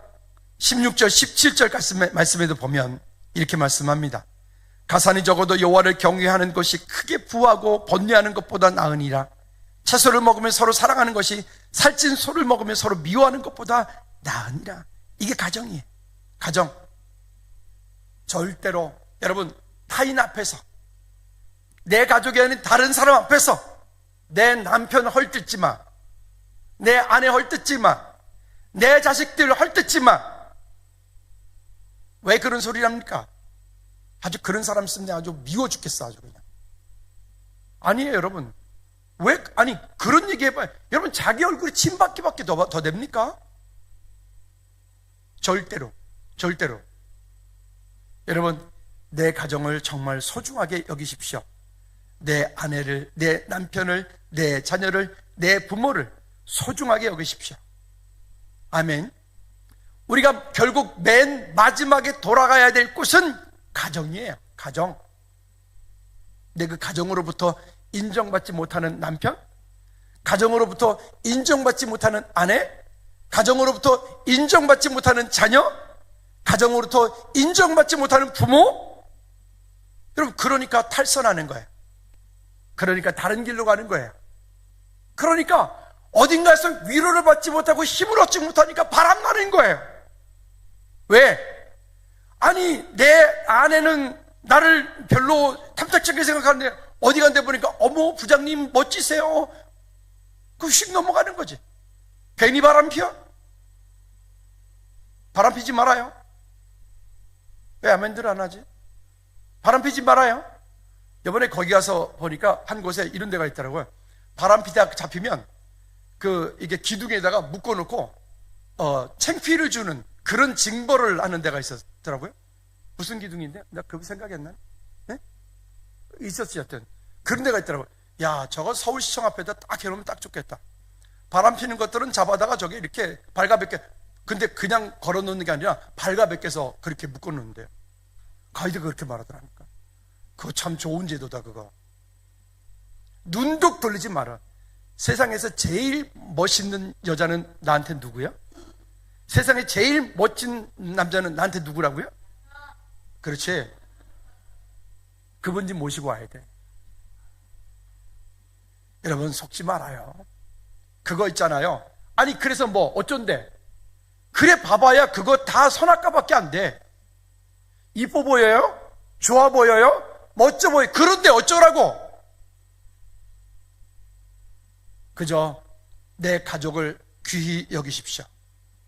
16절 17절 말씀에도 보면 이렇게 말씀합니다. 가산이 적어도 여호와를 경외하는 것이 크게 부하고 번뇌하는 것보다 나으니라. 채소를 먹으면 서로 사랑하는 것이 살찐 소를 먹으면 서로 미워하는 것보다 나으니라. 이게 가정이에요. 가정. 절대로 여러분 타인 앞에서, 내 가족이 아닌 다른 사람 앞에서 내 남편 헐뜯지 마, 내 아내 헐뜯지 마, 내 자식들 헐뜯지 마. 왜 그런 소리를 합니까? 아주 그런 사람 있으면 아주 미워 죽겠어. 아주 그냥. 아니에요 여러분. 왜? 아니 그런 얘기 해봐요. 여러분 자기 얼굴에 침 받기밖에 더 됩니까? 절대로. 여러분 내 가정을 정말 소중하게 여기십시오. 내 아내를, 내 남편을, 내 자녀를, 내 부모를 소중하게 여기십시오. 아멘. 우리가 결국 맨 마지막에 돌아가야 될 곳은 가정이에요. 가정. 내 그 가정으로부터 인정받지 못하는 남편, 가정으로부터 인정받지 못하는 아내, 가정으로부터 인정받지 못하는 자녀, 가정으로부터 인정받지 못하는 부모. 여러분 그러니까 탈선하는 거예요. 그러니까 다른 길로 가는 거예요. 그러니까 어딘가에서 위로를 받지 못하고 힘을 얻지 못하니까 바람나는 거예요. 왜? 아니 내 아내는 나를 별로 탐탁치 않게 생각하는데 어디 간데 보니까 어머 부장님 멋지세요. 그 휙 넘어가는 거지. 괜히 바람 피워? 바람 피지 말아요. 왜 아멘들 안 하지? 바람 피지 말아요. 이번에 거기 가서 보니까 한 곳에 이런 데가 있더라고요. 바람 피다 잡히면 이게 기둥에다가 묶어놓고 창피를 주는 그런 징벌을 하는 데가 있었더라고요. 무슨 기둥인데? 나 그거 생각이 안 나네. 네? 있었지, 하여튼. 그런 데가 있더라고요. 야, 저거 서울시청 앞에다 딱 해놓으면 딱 좋겠다. 바람 피는 것들은 잡아다가 저게 이렇게 발가벗겨. 근데 그냥 걸어놓는 게 아니라 발가벗겨서 그렇게 묶어놓는데요. 가이드가 그렇게 말하더라니까. 그거 참 좋은 제도다, 그거. 눈독 돌리지 마라. 세상에서 제일 멋있는 여자는 나한테 누구야? 세상에 제일 멋진 남자는 나한테 누구라고요? 그렇지. 그분 좀 모시고 와야 돼. 여러분 속지 말아요. 그거 있잖아요. 아니 그래서 뭐 어쩐데? 그래 봐봐야 그거 다 선악과밖에 안 돼. 이뻐 보여요? 좋아 보여요? 멋져 보여요? 그런데 어쩌라고? 그저 내 가족을 귀히 여기십시오.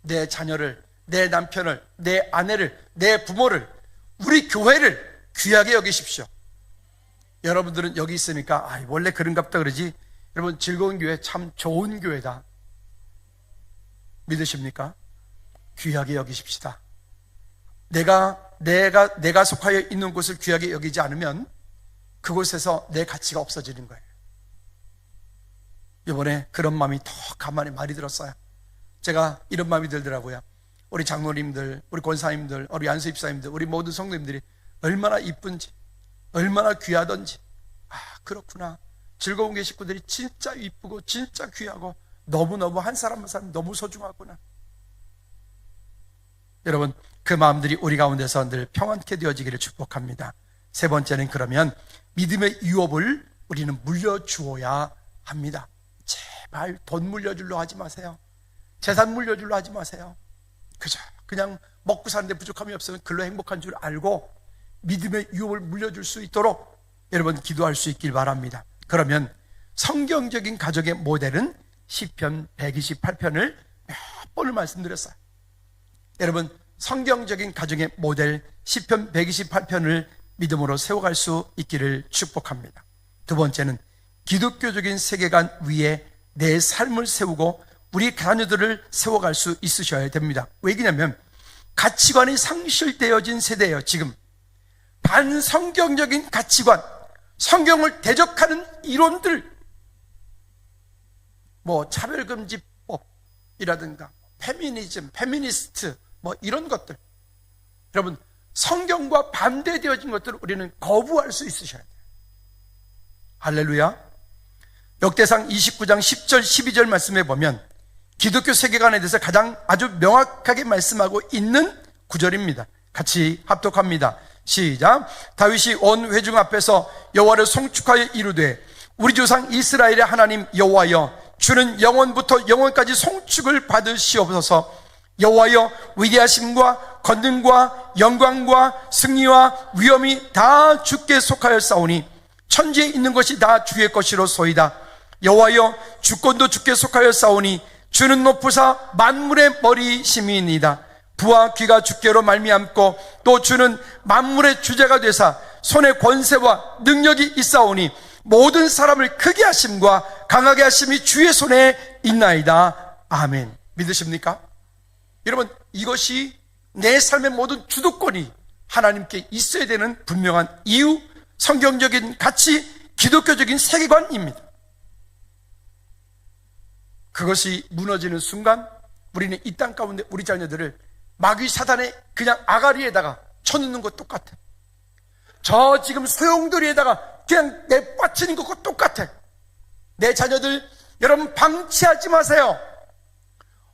내 자녀를, 내 남편을, 내 아내를, 내 부모를, 우리 교회를 귀하게 여기십시오. 여러분들은 여기 있으니까 원래 그런갑다 그러지. 여러분 즐거운 교회 참 좋은 교회다. 믿으십니까? 귀하게 여기십시다. 내가 속하여 있는 곳을 귀하게 여기지 않으면 그곳에서 내 가치가 없어지는 거예요. 이번에 그런 마음이 더 가만히 많이 들었어요. 제가 이런 마음이 들더라고요. 우리 장로님들, 우리 권사님들, 우리 안수 입사님들, 우리 모든 성도님들이 얼마나 이쁜지, 얼마나 귀하던지. 그렇구나. 즐거운 게 식구들이 진짜 이쁘고 진짜 귀하고 너무너무 한 사람 한 사람 너무 소중하구나. 여러분 그 마음들이 우리 가운데서 늘 평안케 되어지기를 축복합니다. 세 번째는 그러면 믿음의 유업을 우리는 물려주어야 합니다. 제발 돈 물려주려 하지 마세요. 재산 물려주려 하지 마세요. 그냥 먹고 사는데 부족함이 없으면 그걸로 행복한 줄 알고 믿음의 유업을 물려줄 수 있도록 여러분 기도할 수 있길 바랍니다. 그러면 성경적인 가족의 모델은 시편 128편을 몇 번을 말씀드렸어요. 여러분 성경적인 가정의 모델 시편 128편을 믿음으로 세워갈 수 있기를 축복합니다. 두 번째는 기독교적인 세계관 위에 내 삶을 세우고 우리 자녀들을 세워갈 수 있으셔야 됩니다. 왜냐하면 가치관이 상실되어진 세대예요. 지금 반성경적인 가치관, 성경을 대적하는 이론들, 차별금지법이라든가 페미니즘, 페미니스트 이런 것들, 여러분 성경과 반대되어진 것들을 우리는 거부할 수 있으셔야 돼요. 할렐루야. 역대상 29장 10절 12절 말씀에 보면 기독교 세계관에 대해서 가장 아주 명확하게 말씀하고 있는 구절입니다. 같이 합독합니다. 시작. 다윗이 온 회중 앞에서 여호와를 송축하여 이르되 우리 조상 이스라엘의 하나님 여호와여, 주는 영원부터 영원까지 송축을 받으시옵소서. 여호와여, 위대하심과 권능과 영광과 승리와 위엄이 다 주께 속하였사오니 천지에 있는 것이 다 주의 것이로소이다. 여호와여, 주권도 주께 속하였사오니 주는 높으사 만물의 머리심이니이다. 부와 귀가 주께로 말미암고 또 주는 만물의 주제가 되사 손에 권세와 능력이 있사오니 모든 사람을 크게 하심과 강하게 하심이 주의 손에 있나이다. 아멘. 믿으십니까? 여러분, 이것이 내 삶의 모든 주도권이 하나님께 있어야 되는 분명한 이유, 성경적인 가치, 기독교적인 세계관입니다. 그것이 무너지는 순간 우리는 이 땅 가운데 우리 자녀들을 마귀 사단의 그냥 아가리에다가 쳐넣는 것 똑같아. 저 지금 소용돌이에다가 그냥 내빠치는 것과 똑같아. 내 자녀들 여러분 방치하지 마세요.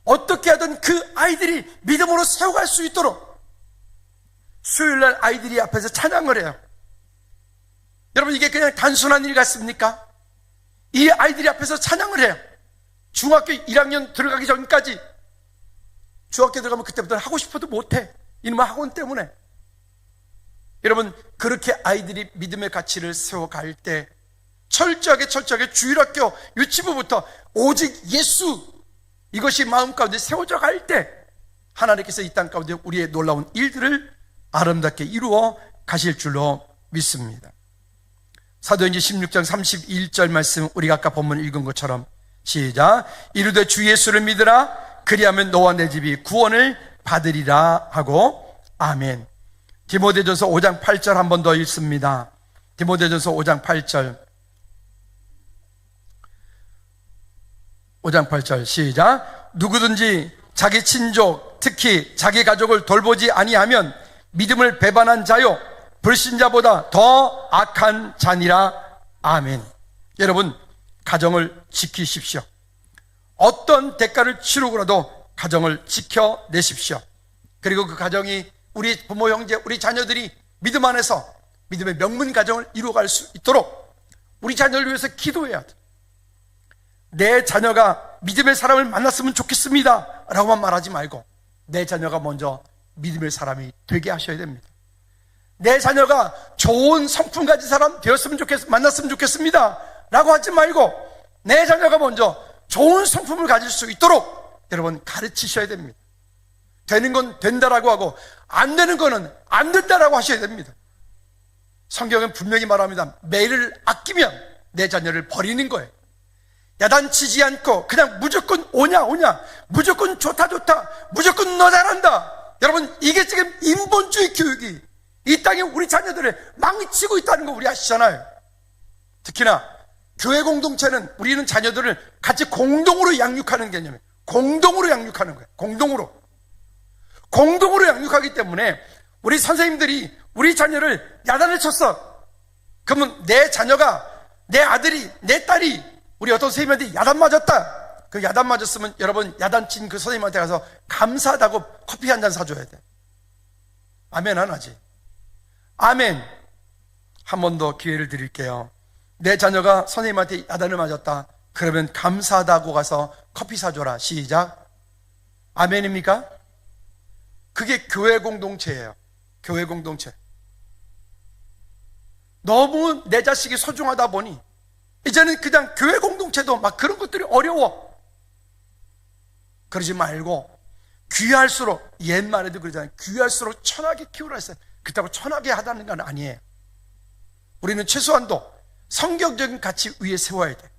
어떻게 하든 그 아이들이 믿음으로 세워갈 수 있도록 수요일날 아이들이 앞에서 찬양을 해요. 여러분, 이게 그냥 단순한 일 같습니까? 이 아이들이 앞에서 찬양을 해요. 중학교 1학년 들어가기 전까지. 중학교 들어가면 그때부터 하고 싶어도 못해. 이놈의 학원 때문에. 여러분, 그렇게 아이들이 믿음의 가치를 세워갈 때 철저하게 주일학교 유치부부터 오직 예수, 이것이 마음 가운데 세워져 갈 때 하나님께서 이 땅 가운데 우리의 놀라운 일들을 아름답게 이루어 가실 줄로 믿습니다. 사도행전 16장 31절 말씀, 우리가 아까 본문 읽은 것처럼 시작. 이르되 주 예수를 믿으라. 그리하면 너와 내 집이 구원을 받으리라 하고. 아멘. 디모데전서 5장 8절 한 번 더 읽습니다. 디모데전서 5장 8절. 5장 8절 시작. 누구든지 자기 친족, 특히 자기 가족을 돌보지 아니하면 믿음을 배반한 자요 불신자보다 더 악한 자니라. 아멘. 여러분, 가정을 지키십시오. 어떤 대가를 치르고라도 가정을 지켜내십시오. 그리고 그 가정이 우리 부모, 형제, 우리 자녀들이 믿음 안에서 믿음의 명문 가정을 이루어갈 수 있도록 우리 자녀를 위해서 기도해야 돼. 내 자녀가 믿음의 사람을 만났으면 좋겠습니다 라고만 말하지 말고 내 자녀가 먼저 믿음의 사람이 되게 하셔야 됩니다. 내 자녀가 좋은 성품 가진 사람 되었으면 만났으면 좋겠습니다 라고 하지 말고 내 자녀가 먼저 좋은 성품을 가질 수 있도록 여러분 가르치셔야 됩니다. 되는 건 된다라고 하고 안 되는 거는 안 된다라고 하셔야 됩니다. 성경은 분명히 말합니다. 매일을 아끼면 내 자녀를 버리는 거예요. 야단치지 않고 그냥 무조건 오냐 무조건 좋다 무조건 너 잘한다. 여러분, 이게 지금 인본주의 교육이 이 땅에 우리 자녀들을 망치고 있다는 거 우리 아시잖아요. 특히나 교회 공동체는 우리는 자녀들을 같이 공동으로 양육하는 개념이에요. 공동으로 양육하는 거예요. 공동으로 양육하기 때문에 우리 선생님들이 우리 자녀를 야단을 쳤어. 그러면 내 자녀가, 내 아들이, 내 딸이 우리 어떤 선생님한테 야단 맞았다. 그 야단 맞았으면 여러분 야단 친 그 선생님한테 가서 감사하다고 커피 한 잔 사줘야 돼. 아멘 안 하지? 아멘. 한 번 더 기회를 드릴게요. 내 자녀가 선생님한테 야단을 맞았다. 그러면 감사하다고 가서 커피 사줘라. 시작. 아멘입니까? 그게 교회 공동체예요. 교회 공동체. 너무 내 자식이 소중하다 보니 이제는 그냥 교회 공동체도 막 그런 것들이 어려워. 그러지 말고 귀할수록, 옛말에도 그러잖아요. 귀할수록 천하게 키우라 했어요. 그렇다고 천하게 하다는 건 아니에요. 우리는 최소한도 성경적인 가치 위에 세워야 돼.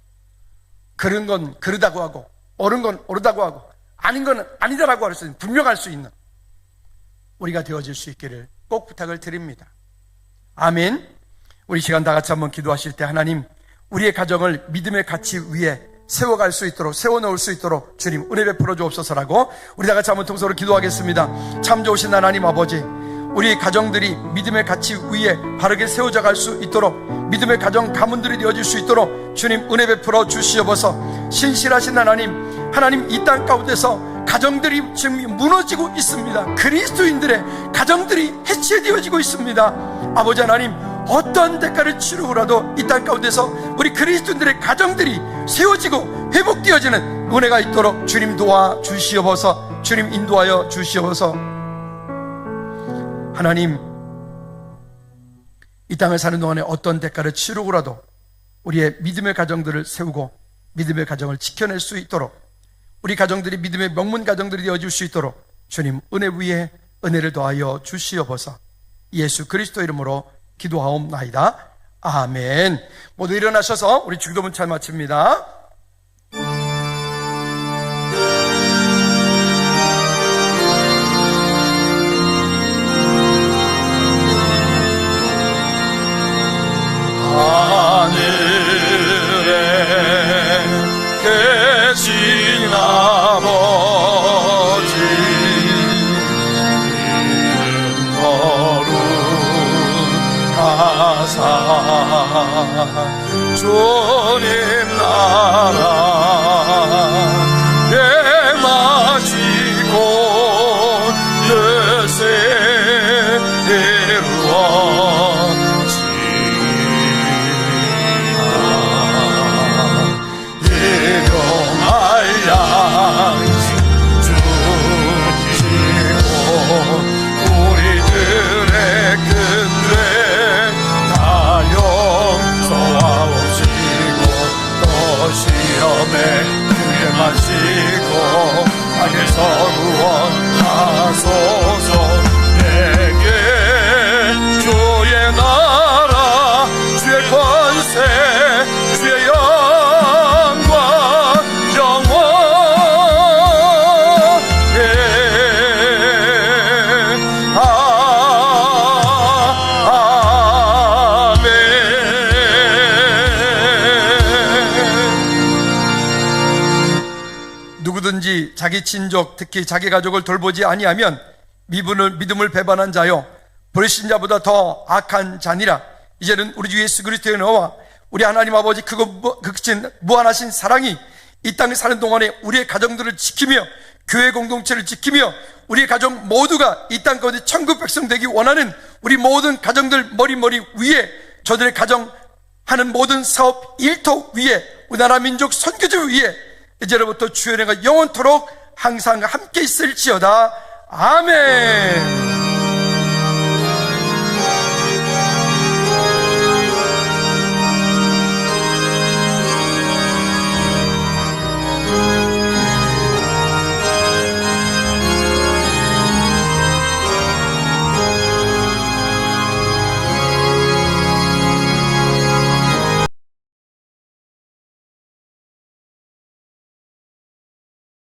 그런 건 그러다고 하고, 옳은 건 옳다고 하고, 아닌 건 아니다라고 할 수 있는, 분명할 수 있는 우리가 되어질 수 있기를 꼭 부탁을 드립니다. 아멘. 우리 시간 다 같이 한번 기도하실 때, 하나님, 우리의 가정을 믿음의 가치 위에 세워갈 수 있도록, 세워놓을 수 있도록 주님 은혜 베풀어 주옵소서라고 우리 다 같이 한번 통성으로 기도하겠습니다. 참 좋으신 하나님 아버지, 우리 가정들이 믿음의 가치 위에 바르게 세워져 갈 수 있도록, 믿음의 가정 가문들이 되어질 수 있도록 주님 은혜 베풀어 주시옵소서. 신실하신 하나님, 이 땅 가운데서 가정들이 지금 무너지고 있습니다. 그리스도인들의 가정들이 해체되어지고 있습니다. 아버지 하나님, 어떤 대가를 치르고라도 이 땅 가운데서 우리 그리스도인들의 가정들이 세워지고 회복되어지는 은혜가 있도록 주님 도와 주시옵소서. 주님 인도하여 주시옵소서. 하나님, 이 땅을 사는 동안에 어떤 대가를 치르고라도 우리의 믿음의 가정들을 세우고 믿음의 가정을 지켜낼 수 있도록, 우리 가정들이 믿음의 명문 가정들이 되어줄 수 있도록 주님 은혜 위에 은혜를 더하여 주시옵소서. 예수 그리스도 이름으로 기도하옵나이다. 아멘. 모두 일어나셔서 우리 주기도문 잘 마칩니다. 하늘에 계신 아버지, 이름 거룩하사 주님 나라 행하시고 뜻을 우리들의 근죄 다 용서하옵시고 또 시험에 들게 마시고 악에서 구원하소서. 내게 주의 나라, 주의 권세, 주의 영광, 누구든지 자기 친족, 특히 자기 가족을 돌보지 아니하면 믿음을 배반한 자요 불신자보다 더 악한 자니라. 이제는 우리 주 예수 그리스도의 은혜와 우리 하나님 아버지 그친 무한하신 사랑이 이 땅에 사는 동안에 우리의 가정들을 지키며 교회 공동체를 지키며 우리의 가정 모두가 이 땅 가운데 천국 백성 되기 원하는 우리 모든 가정들 머리 위에, 저들의 가정 하는 모든 사업 일터 위에, 우리나라 민족 선교지 위에 이제로부터 주의 은혜가 영원토록 항상 함께 있을지어다. 아멘.